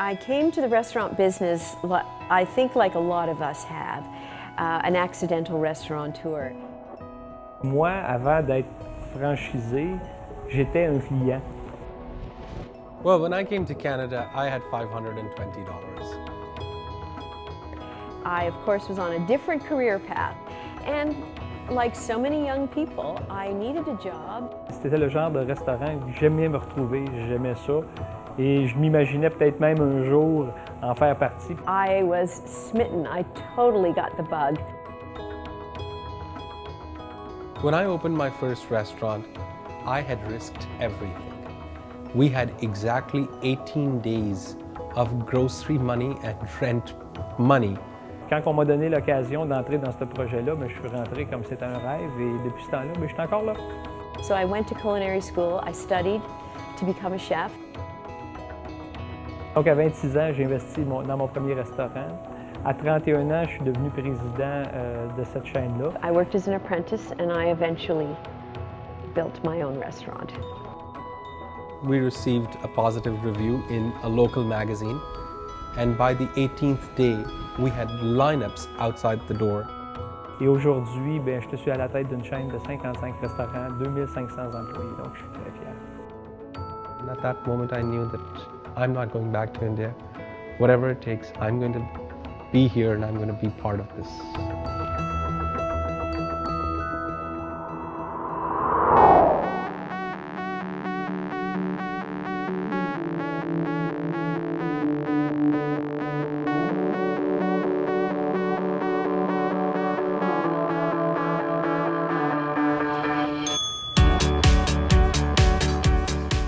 I came to the restaurant business, I think like a lot of us have, an accidental restaurateur. Moi, avant d'être franchisé, j'étais un client. Well, when I came to Canada, I had $520. I, of course, was on a different career path. And like so many young people, I needed a job. C'était le genre de restaurant que j'aimais me retrouver, j'aimais ça. Et je m'imaginais peut-être même un jour en faire partie. I was smitten. I totally got the bug. When I opened my first restaurant, I had risked everything. We had exactly 18 days of grocery money and rent money. Quand on m'a donné l'occasion d'entrer dans ce projet-là, je suis rentré comme c'était un rêve et depuis ce temps-là, je suis encore là. So I went to culinary school. I studied to become a chef. Donc à 26 ans, j'ai investi dans mon premier restaurant. À 31 ans, je suis devenu président de cette chaîne-là. I worked as an apprentice and I eventually built my own restaurant. We received a positive review in a local magazine, and by the 18th day, we had lineups outside the door. Et aujourd'hui, je suis à la tête d'une chaîne de 55 restaurants, 2500 employés, donc je suis très fier. And at that moment, I knew that I'm not going back to India. Whatever it takes, I'm going to be here and I'm going to be part of this.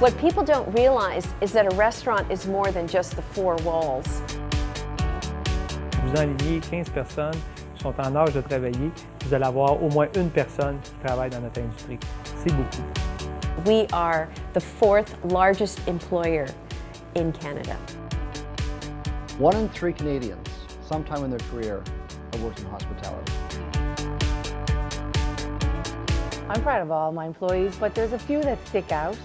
What people don't realize is that a restaurant is more than just the four walls. Vous enlignez 15 personnes qui sont en âge de travailler, vous allez avoir au moins une personne qui travaille dans notre industrie. C'est beaucoup. We are the fourth largest employer in Canada. 1 in 3 Canadians, sometime in their career, have worked in hospitality. I'm proud of all my employees, but there's a few that stick out.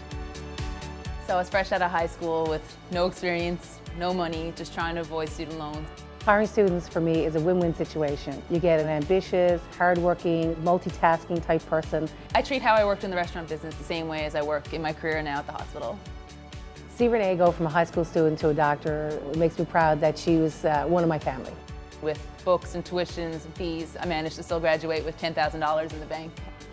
So I was fresh out of high school with no experience, no money, just trying to avoid student loans. Hiring students for me is a win-win situation. You get an ambitious, hardworking, multitasking type person. I treat how I worked in the restaurant business the same way as I work in my career now at the hospital. See Renee go from a high school student to a doctor. It makes me proud that she was one of my family. With books and tuitions and fees, I managed to still graduate with $10,000 in the bank.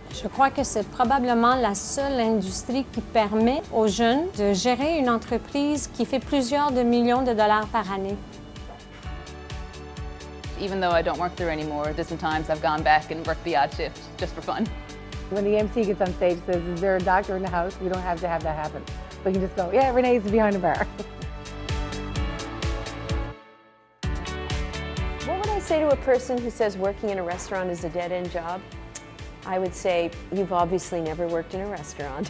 Je crois que c'est probablement la seule industrie qui permet aux jeunes de gérer une entreprise qui fait plusieurs de millions de dollars par année. Even though I don't work there anymore, there's some times I've gone back and worked the odd shift just for fun. When the MC gets on stage and says, "Is there a doctor in the house?" We don't have to have that happen. We can just go, "Yeah, Renee's behind the bar." What would I say to a person who says working in a restaurant is a dead-end job? I would say, you've obviously never worked in a restaurant.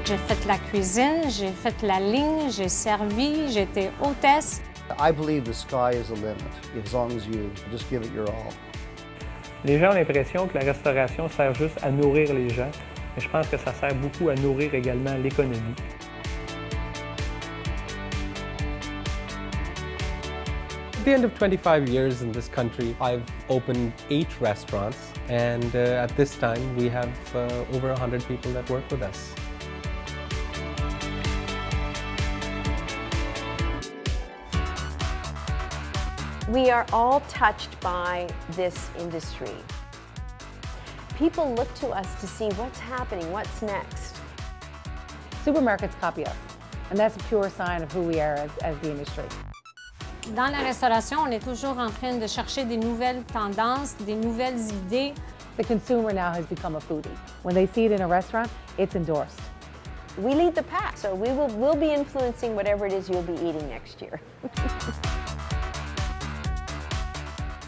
J'ai fait la cuisine, j'ai fait la ligne, j'ai servi, j'étais hôtesse. I believe the sky is the limit, as long as you just give it your all. Les gens ont l'impression que la restauration sert juste à nourrir les gens, mais je pense que ça sert beaucoup à nourrir également l'économie. At the end of 25 years in this country, I've opened 8 restaurants, and at this time we have over 100 people that work with us. We are all touched by this industry. People look to us to see what's happening, what's next. Supermarkets copy us, and that's a pure sign of who we are as the industry. Dans la restauration, on est toujours en train de chercher des nouvelles tendances, des nouvelles idées. The consumer now has become a foodie. When they see it in a restaurant, it's endorsed. We lead the pack, so we'll be influencing whatever it is you'll be eating next year. Il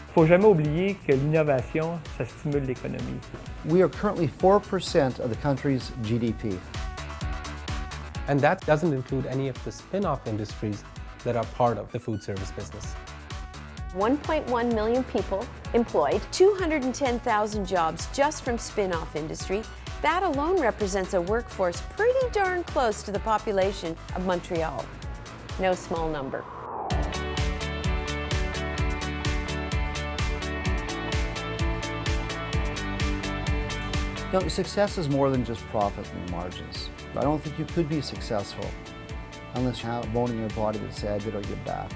ne faut jamais oublier que l'innovation, ça stimule l'économie. We are currently 4% of the country's GDP. And that doesn't include any of the spin-off industries that are part of the food service business. 1.1 million people employed, 210,000 jobs just from spin-off industry. That alone represents a workforce pretty darn close to the population of Montreal. no small number. You know, success is more than just profit and margins. I don't think you could be successful unless you have a bone in your body that say, I did or give back.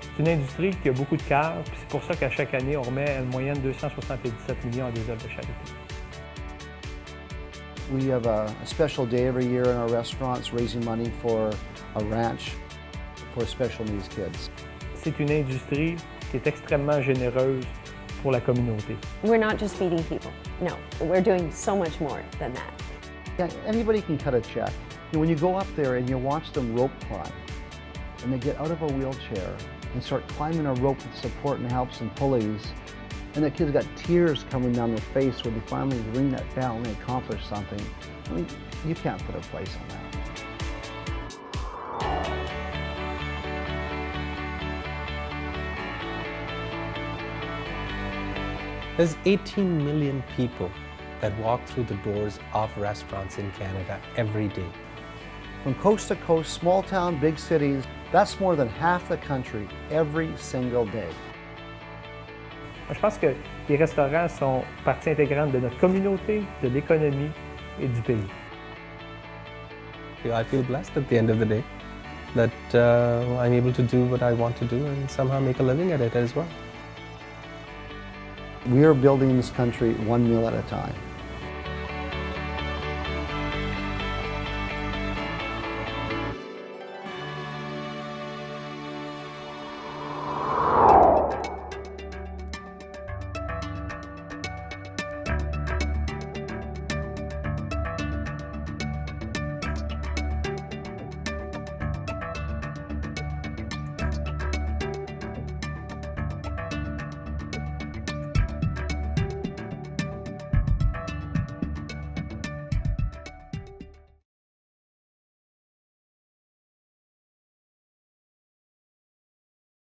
C'est une industrie qui a beaucoup de cœur, puis c'est pour ça qu'à chaque année, on remet en moyenne 277 millions à des œuvres de charité. We have a special day every year in our restaurants raising money for a ranch for special needs kids. C'est une industrie qui est extrêmement généreuse pour la communauté. We're not just feeding people. No, we're doing so much more than that. Yeah, anybody can cut a check. You know, when you go up there and you watch them rope climb, and they get out of a wheelchair and start climbing a rope with support and helps and pulleys, and the kids got tears coming down their face when they finally ring that bell and they accomplish something. I mean, you can't put a price on that. There's 18 million people that walk through the doors of restaurants in Canada every day. From coast to coast, small town, big cities, that's more than half the country every single day. Je pense que les restaurants sont partie intégrante de notre communauté, de l'économie et du pays. I feel blessed at the end of the day that I'm able to do what I want to do and somehow make a living at it as well. We are building this country one meal at a time.